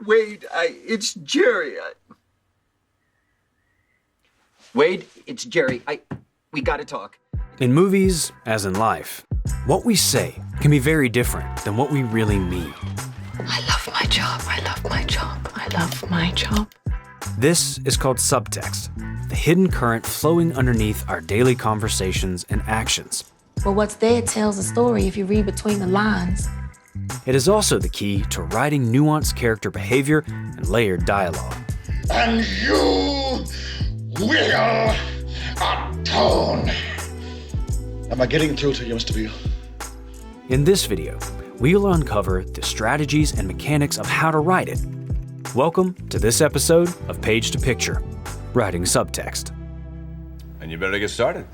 Wade, it's Jerry. Wade, it's Jerry. We gotta talk. In movies, as in life, what we say can be very different than what we really mean. I love my job, I love my job, I love my job. This is called subtext, the hidden current flowing underneath our daily conversations and actions. But what's there tells a story if you read between the lines. It is also the key to writing nuanced character behavior and layered dialogue. And you will atone. Am I getting through to you, Mr. Beale? In this video, we'll uncover the strategies and mechanics of how to write it. Welcome to this episode of Page to Picture, Writing Subtext. And you better get started.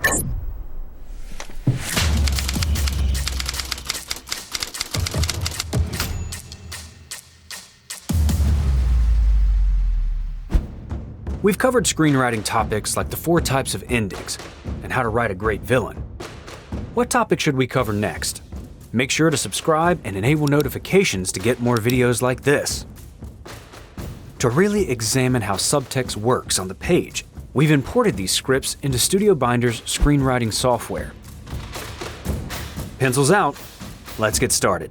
We've covered screenwriting topics like the 4 types of endings and how to write a great villain. What topic should we cover next? Make sure to subscribe and enable notifications to get more videos like this. To really examine how subtext works on the page, we've imported these scripts into StudioBinder's screenwriting software. Pencils out, let's get started.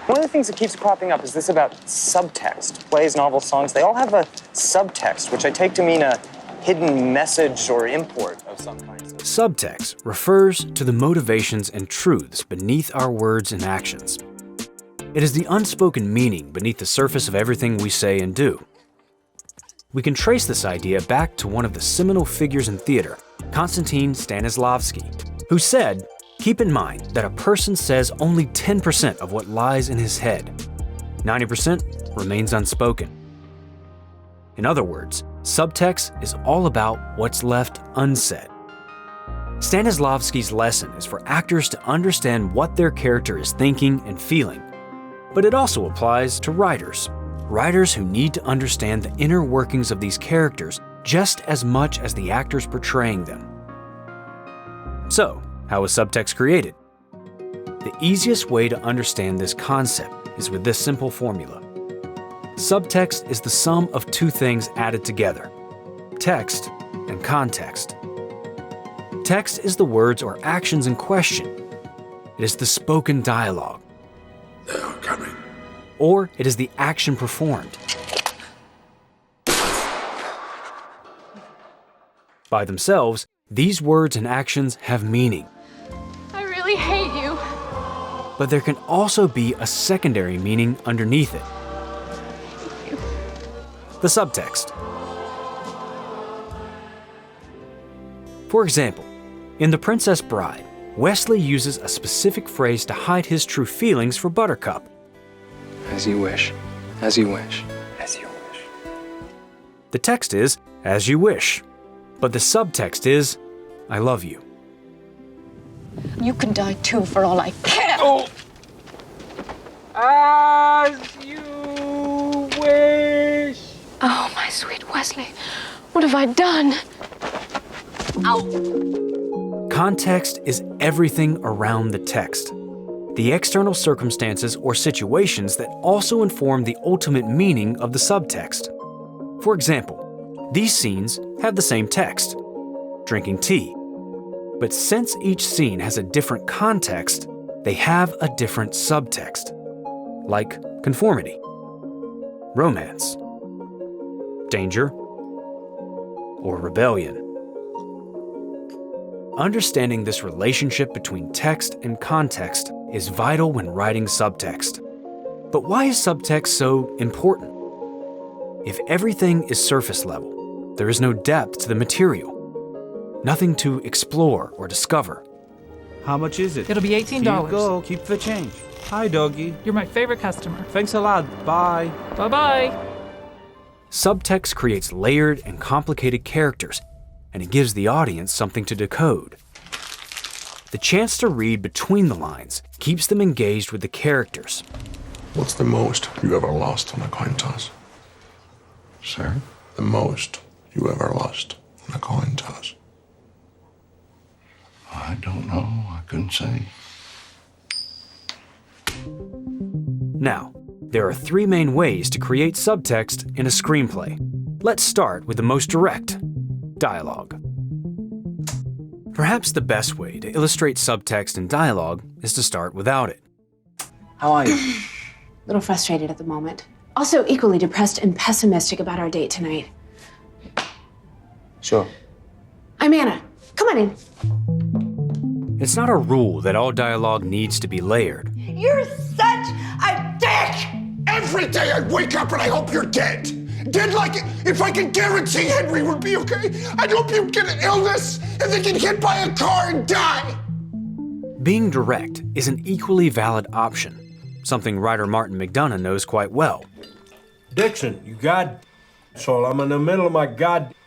One of the things that keeps cropping up is this about subtext. Plays, novels, songs, they all have a subtext, which I take to mean a hidden message or import of some kind. Subtext refers to the motivations and truths beneath our words and actions. It is the unspoken meaning beneath the surface of everything we say and do. We can trace this idea back to one of the seminal figures in theater, Konstantin Stanislavski, who said, "Keep in mind that a person says only 10% of what lies in his head. 90% remains unspoken." In other words, subtext is all about what's left unsaid. Stanislavski's lesson is for actors to understand what their character is thinking and feeling, but it also applies to writers who need to understand the inner workings of these characters just as much as the actors portraying them. So, how is subtext created? The easiest way to understand this concept is with this simple formula. Subtext is the sum of 2 things added together: text and context. Text is the words or actions in question. It is the spoken dialogue. They are coming. Or it is the action performed. By themselves, these words and actions have meaning. I really hate you. But there can also be a secondary meaning underneath it. The subtext. For example, in The Princess Bride, Wesley uses a specific phrase to hide his true feelings for Buttercup. As you wish, as you wish, as you wish. The text is, "as you wish," but the subtext is, "I love you." You can die too for all I care. Oh! As you wish. Oh, my sweet Wesley, what have I done? Context is everything around the text. The external circumstances or situations that also inform the ultimate meaning of the subtext. For example, these scenes have the same text, drinking tea. But since each scene has a different context, they have a different subtext, like conformity, romance, danger, or rebellion. Understanding this relationship between text and context is vital when writing subtext. But why is subtext so important? If everything is surface level, there is no depth to the material, nothing to explore or discover. How much is it? It'll be $18. Here you go. Keep the change. Hi, doggy. You're my favorite customer. Thanks a lot. Bye. Bye-bye. Subtext creates layered and complicated characters, and it gives the audience something to decode. The chance to read between the lines keeps them engaged with the characters. What's the most you ever lost on a coin toss? Sir? The most you ever lost on a coin toss? I don't know. I couldn't say. Now, There are three main ways to create subtext in a screenplay. Let's start with the most direct, dialogue. Perhaps the best way to illustrate subtext in dialogue is to start without it. How are you? A little frustrated at the moment. Also equally depressed and pessimistic about our date tonight. Sure. I'm Anna. Come on in. It's not a rule that all dialogue needs to be layered. You're such a dick! Every day I wake up and I hope you're dead. Dead like if I could guarantee Henry would be okay, I'd hope you get an illness and then get hit by a car and die. Being direct is an equally valid option, something writer Martin McDonagh knows quite well. Dixon, you so I'm in the middle of my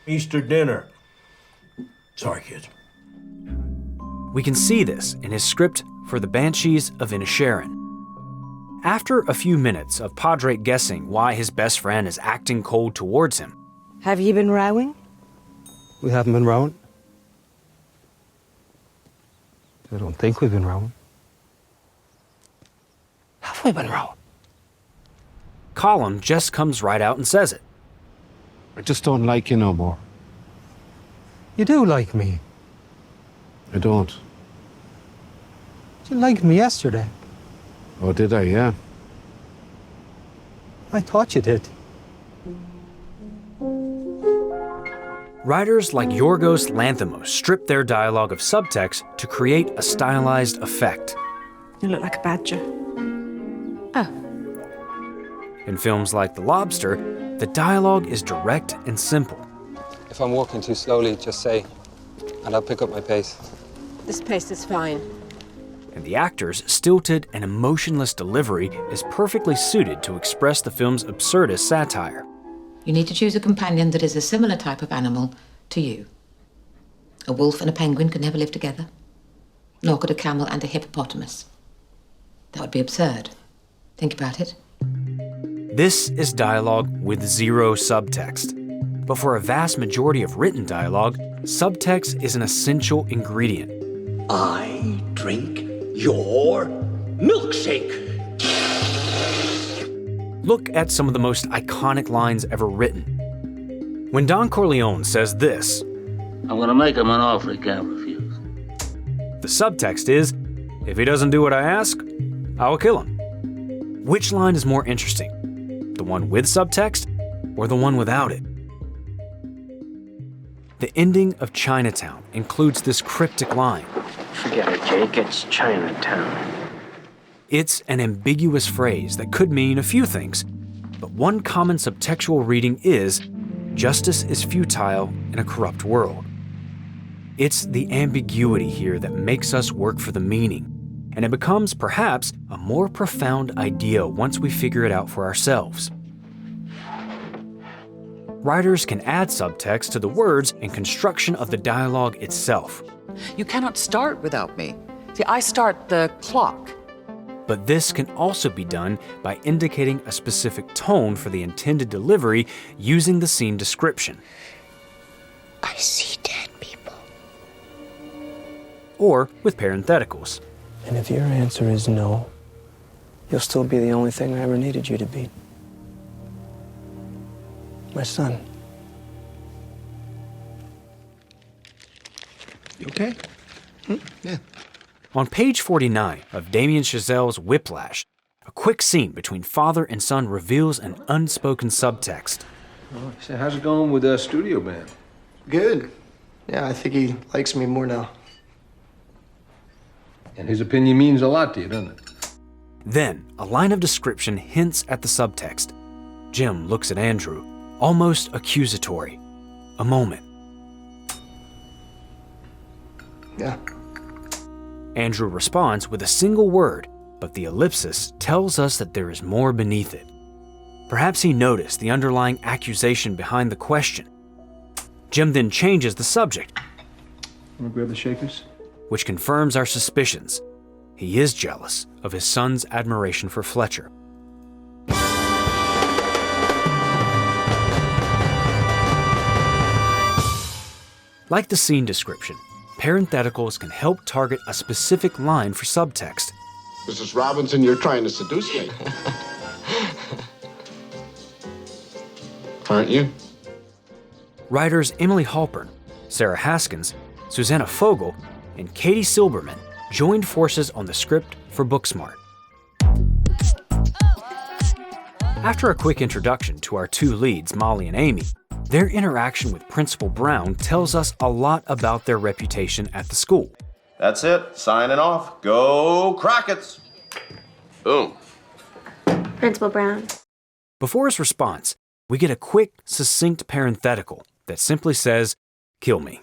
Easter dinner. Sorry, kids. We can see this in his script for The Banshees of Inisherin. After a few minutes of Padraig guessing why his best friend is acting cold towards him. Have you been rowing? We haven't been rowing. I don't think we've been rowing. Have we been rowing? Colm just comes right out and says it. I just don't like you no more. You do like me. I don't. You liked me yesterday. Oh, did I? Yeah. I thought you did. Writers like Yorgos Lanthimos strip their dialogue of subtext to create a stylized effect. You look like a badger. Oh. In films like The Lobster, the dialogue is direct and simple. If I'm walking too slowly, just say, and I'll pick up my pace. This pace is fine. And the actor's stilted and emotionless delivery is perfectly suited to express the film's absurdist satire. You need to choose a companion that is a similar type of animal to you. A wolf and a penguin could never live together. Nor could a camel and a hippopotamus. That would be absurd. Think about it. This is dialogue with zero subtext. But for a vast majority of written dialogue, subtext is an essential ingredient. I drink your milkshake. Look at some of the most iconic lines ever written. When Don Corleone says this, I'm gonna make him an offer he can't refuse. The subtext is, if he doesn't do what I ask, I will kill him. Which line is more interesting? The one with subtext or the one without it? The ending of Chinatown includes this cryptic line. Forget it, Jake, it's Chinatown. It's an ambiguous phrase that could mean a few things, but one common subtextual reading is, justice is futile in a corrupt world. It's the ambiguity here that makes us work for the meaning, and it becomes perhaps a more profound idea once we figure it out for ourselves. Writers can add subtext to the words and construction of the dialogue itself. You cannot start without me. See, I start the clock. But this can also be done by indicating a specific tone for the intended delivery using the scene description. I see dead people. Or with parentheticals. And if your answer is no, you'll still be the only thing I ever needed you to be. My son. You okay? Yeah. On page 49 of Damien Chazelle's Whiplash, a quick scene between father and son reveals an unspoken subtext. Oh, so how's it going with StudioBinder? Good. Yeah, I think he likes me more now. And his opinion means a lot to you, doesn't it? Then, a line of description hints at the subtext. Jim looks at Andrew, almost accusatory. A moment. Yeah. Andrew responds with a single word, but the ellipsis tells us that there is more beneath it. Perhaps he noticed the underlying accusation behind the question. Jim then changes the subject. Wanna grab the shakers? Which confirms our suspicions. He is jealous of his son's admiration for Fletcher. Like the scene description, parentheticals can help target a specific line for subtext. Mrs. Robinson, you're trying to seduce me. aren't you? Writers Emily Halpern, Sarah Haskins, Susanna Fogel, and Katie Silberman joined forces on the script for Booksmart. After a quick introduction to our two leads, Molly and Amy, their interaction with Principal Brown tells us a lot about their reputation at the school. That's it. Signing off. Go Crockets. Boom. Principal Brown. Before his response, we get a quick, succinct parenthetical that simply says, "Kill me."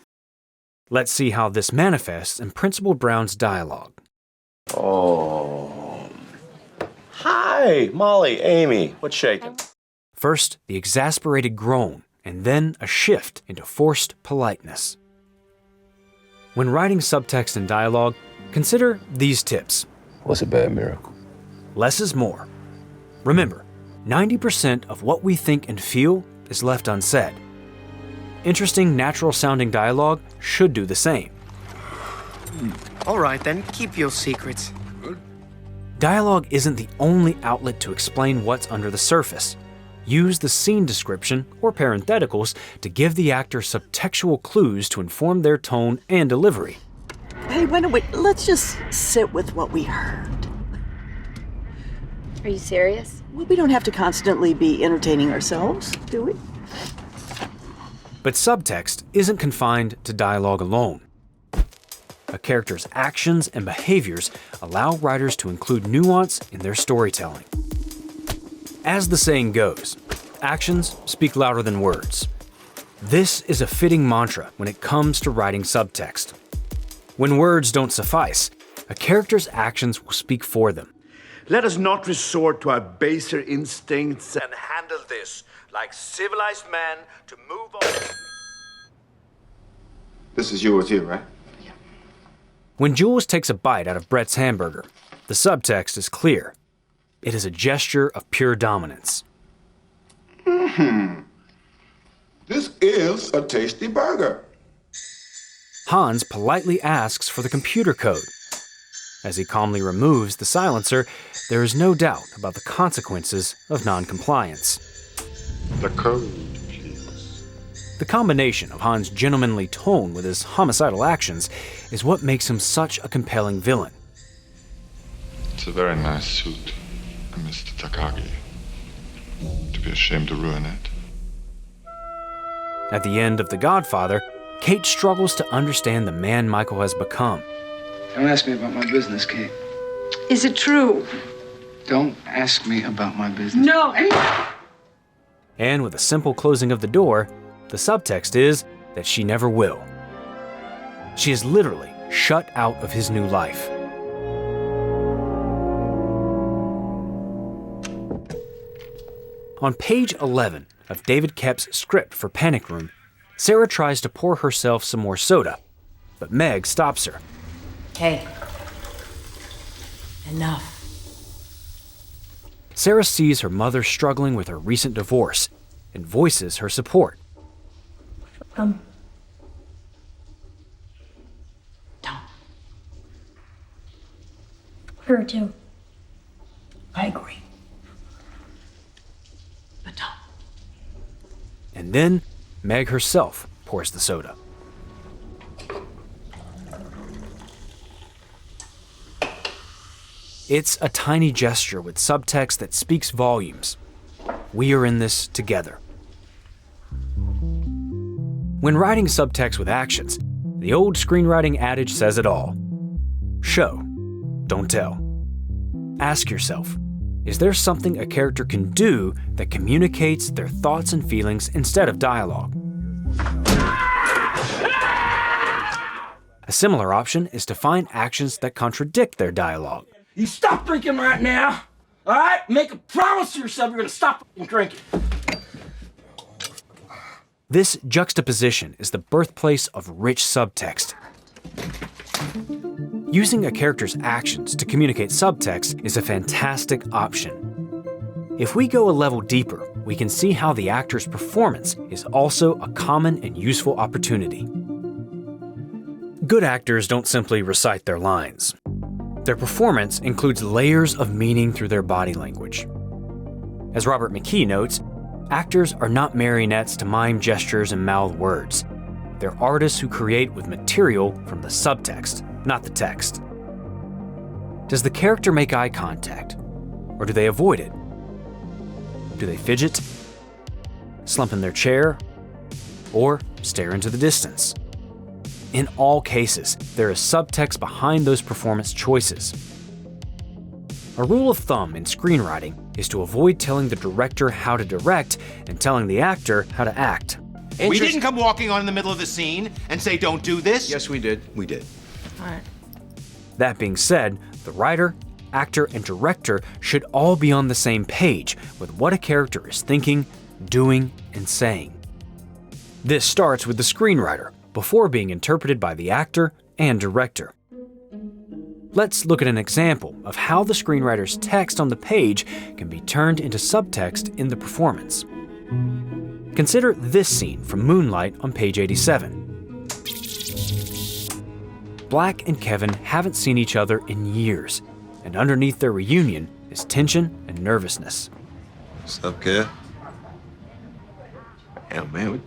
Let's see how this manifests in Principal Brown's dialogue. Oh. Hi, Molly, Amy. What's shaking? First, the exasperated groan, and then a shift into forced politeness. When writing subtext and dialogue, consider these tips. What's a bad miracle? Less is more. Remember, 90% of what we think and feel is left unsaid. Interesting, natural-sounding dialogue should do the same. All right, then, keep your secrets. Dialogue isn't the only outlet to explain what's under the surface. Use the scene description or parentheticals to give the actor subtextual clues to inform their tone and delivery. Hey, let's just sit with what we heard. Are you serious? Well, we don't have to constantly be entertaining ourselves, do we? But subtext isn't confined to dialogue alone. A character's actions and behaviors allow writers to include nuance in their storytelling. As the saying goes, actions speak louder than words. This is a fitting mantra when it comes to writing subtext. When words don't suffice, a character's actions will speak for them. Let us not resort to our baser instincts and handle this like civilized men to move on. This is yours here, right? When Jules takes a bite out of Brett's hamburger, the subtext is clear. It is a gesture of pure dominance. This is a tasty burger. Hans politely asks for the computer code. As he calmly removes the silencer, there is no doubt about the consequences of non-compliance. The code, please. The combination of Hans' gentlemanly tone with his homicidal actions is what makes him such a compelling villain. It's a very nice suit, Mr. Takagi. To be ashamed to ruin it. At the end of The Godfather, Kate struggles to understand the man Michael has become. Don't ask me about my business, Kate. Is it true? Don't ask me about my business. No. And with a simple closing of the door, the subtext is that she never will. She is literally shut out of his new life. On page 11 of David Koepp's script for Panic Room, Sarah tries to pour herself some more soda, but Meg stops her. Hey, enough. Sarah sees her mother struggling with her recent divorce and voices her support. Don't. Her too. I agree. But don't. And then Meg herself pours the soda. It's a tiny gesture with subtext that speaks volumes. We are in this together. When writing subtext with actions, the old screenwriting adage says it all. Show, don't tell. Ask yourself, is there something a character can do that communicates their thoughts and feelings instead of dialogue? A similar option is to find actions that contradict their dialogue. You stop drinking right now, all right? Make a promise to yourself you're gonna stop drinking. This juxtaposition is the birthplace of rich subtext. Using a character's actions to communicate subtext is a fantastic option. If we go a level deeper, we can see how the actor's performance is also a common and useful opportunity. Good actors don't simply recite their lines. Their performance includes layers of meaning through their body language. As Robert McKee notes, Actors are not marionettes to mime gestures and mouth words. They're artists who create with material from the subtext, not the text. Does the character make eye contact, or do they avoid it? Do they fidget, slump in their chair, or stare into the distance? In all cases, there is subtext behind those performance choices. A rule of thumb in screenwriting is to avoid telling the director how to direct and telling the actor how to act. We didn't come walking on in the middle of the scene and say, don't do this. Yes, we did. We did. All right. That being said, the writer, actor, and director should all be on the same page with what a character is thinking, doing, and saying. This starts with the screenwriter before being interpreted by the actor and director. Let's look at an example of how the screenwriter's text on the page can be turned into subtext in the performance. Consider this scene from Moonlight on page 87. Black and Kevin haven't seen each other in years, and underneath their reunion is tension and nervousness. What's up, kid? Hell, man, what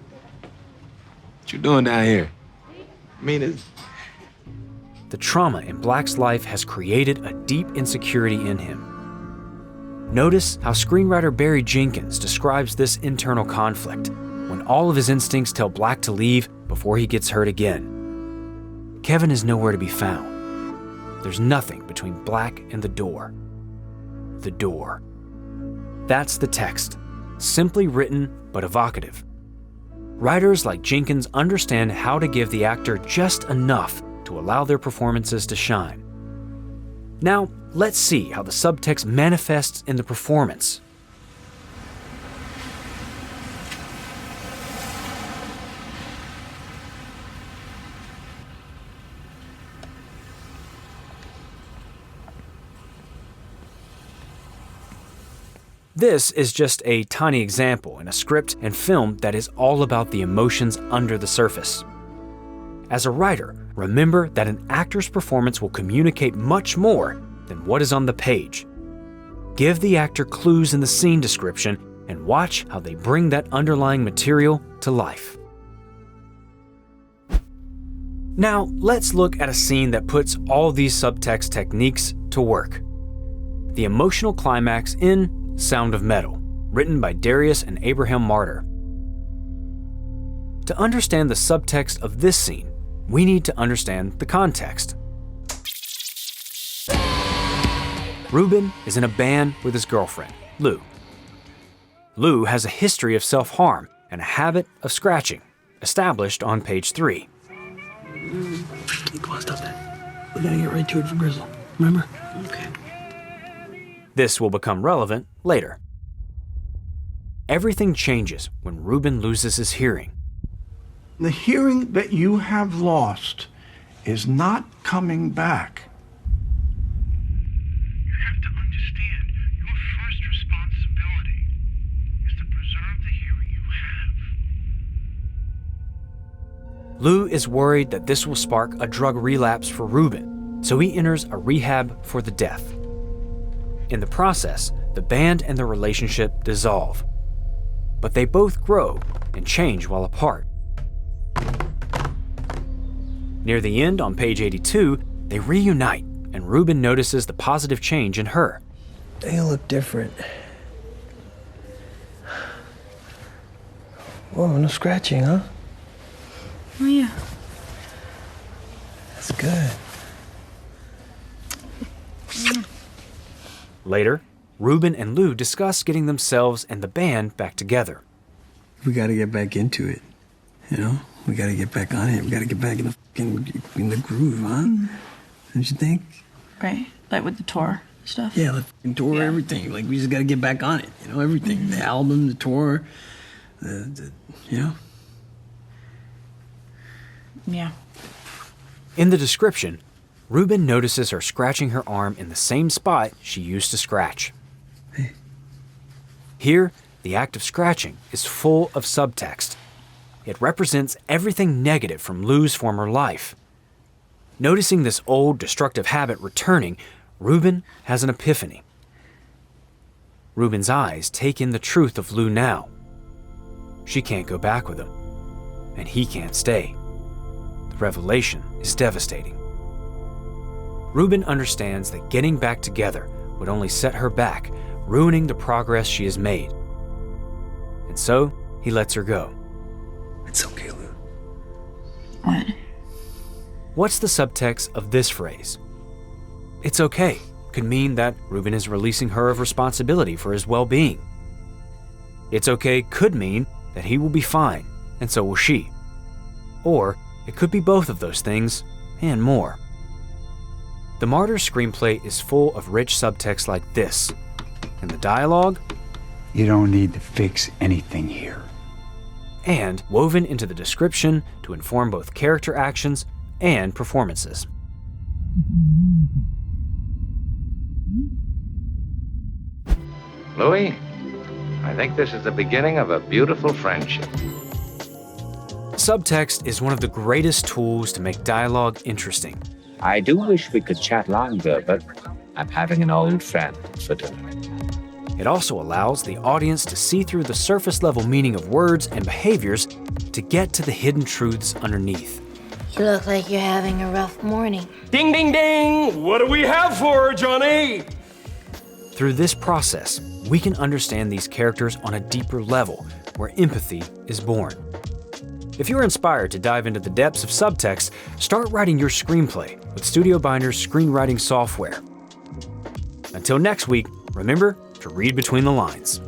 you doing down here? I mean, it's... The trauma in Black's life has created a deep insecurity in him. Notice how screenwriter Barry Jenkins describes this internal conflict when all of his instincts tell Black to leave before he gets hurt again. Kevin is nowhere to be found. There's nothing between Black and the door. The door. That's the text, simply written but evocative. Writers like Jenkins understand how to give the actor just enough to allow their performances to shine. Now, let's see how the subtext manifests in the performance. This is just a tiny example in a script and film that is all about the emotions under the surface. As a writer, remember that an actor's performance will communicate much more than what is on the page. Give the actor clues in the scene description and watch how they bring that underlying material to life. Now, let's look at a scene that puts all these subtext techniques to work. The emotional climax in Sound of Metal, written by Darius and Abraham Martyr. To understand the subtext of this scene, we need to understand the context. Ruben is in a band with his girlfriend, Lou. Lou has a history of self-harm and a habit of scratching, established on page 3. Come on, stop that. We gotta get right to it for Grizzle. Remember? Okay. This will become relevant later. Everything changes when Ruben loses his hearing. The hearing that you have lost is not coming back. You have to understand, your first responsibility is to preserve the hearing you have. Lou is worried that this will spark a drug relapse for Ruben, so he enters a rehab for the deaf. In the process, the band and the relationship dissolve. But they both grow and change while apart. Near the end, on page 82, they reunite, and Ruben notices the positive change in her. They look different. Whoa, no scratching, huh? Oh, yeah. That's good. Later, Ruben and Lou discuss getting themselves and the band back together. We gotta get back into it, you know? We gotta get back on it. We gotta get back in the groove, huh? Don't you think? Right, like with the tour stuff? Yeah, the tour, everything. Like, we just gotta get back on it, you know? Everything. The album, the tour, you know? Yeah. In the description, Ruben notices her scratching her arm in the same spot she used to scratch. Hey. Here, the act of scratching is full of subtext. It represents everything negative from Lou's former life. Noticing this old, destructive habit returning, Ruben has an epiphany. Ruben's eyes take in the truth of Lou now, she can't go back with him, and he can't stay. The revelation is devastating. Ruben understands that getting back together would only set her back, ruining the progress she has made. And so, he lets her go. It's okay, Lou. What? What's the subtext of this phrase? It's okay could mean that Ruben is releasing her of responsibility for his well-being. It's okay could mean that he will be fine, and so will she. Or it could be both of those things, and more. The Martyrs screenplay is full of rich subtext like this. And the dialogue? You don't need to fix anything here. And woven into the description to inform both character actions and performances. Louis, I think this is the beginning of a beautiful friendship. Subtext is one of the greatest tools to make dialogue interesting. I do wish we could chat longer, but I'm having an old friend for dinner. It also allows the audience to see through the surface-level meaning of words and behaviors to get to the hidden truths underneath. You look like you're having a rough morning. Ding, ding, ding! What do we have for her, Johnny? Through this process, we can understand these characters on a deeper level, where empathy is born. If you're inspired to dive into the depths of subtext, start writing your screenplay with StudioBinder's screenwriting software. Until next week, remember to read between the lines.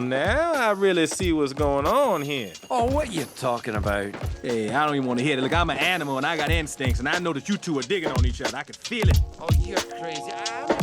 Now I really see what's going on here. Oh, what you talking about? Hey, I don't even want to hear it. Look, I'm an animal and I got instincts, and I know that you two are digging on each other. I can feel it. Oh, you're crazy.